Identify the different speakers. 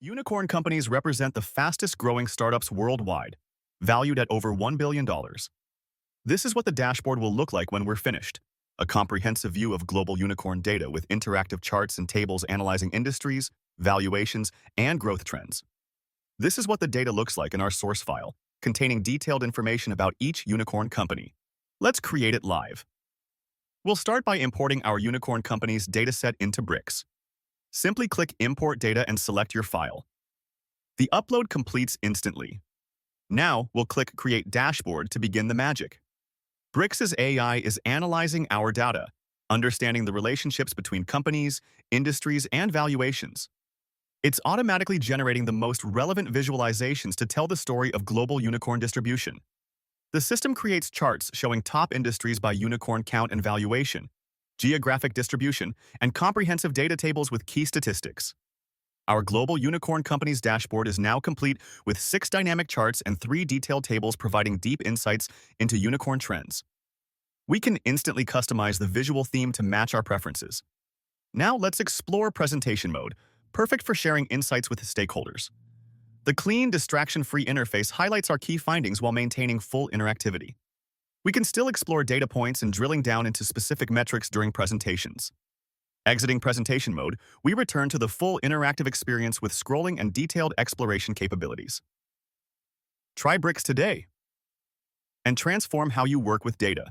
Speaker 1: Unicorn companies represent the fastest-growing startups worldwide, valued at over $1 billion. This is what the dashboard will look like when we're finished. A comprehensive view of global unicorn data with interactive charts and tables analyzing industries, valuations, and growth trends. This is what the data looks like in our source file, containing detailed information about each unicorn company. Let's create it live. We'll start by importing our unicorn company's dataset into Bricks. Simply click Import Data and select your file. The upload completes instantly. Now, we'll click Create Dashboard to begin the magic. Bricks' AI is analyzing our data, understanding the relationships between companies, industries, and valuations. It's automatically generating the most relevant visualizations to tell the story of global unicorn distribution. The system creates charts showing top industries by unicorn count and valuation, geographic distribution, and comprehensive data tables with key statistics. Our global unicorn company's dashboard is now complete with 6 dynamic charts and 3 detailed tables providing deep insights into unicorn trends. We can instantly customize the visual theme to match our preferences. Now let's explore presentation mode, perfect for sharing insights with stakeholders. The clean, distraction-free interface highlights our key findings while maintaining full interactivity. We can still explore data points and drilling down into specific metrics during presentations. Exiting presentation mode, we return to the full interactive experience with scrolling and detailed exploration capabilities. Try Bricks today and transform how you work with data.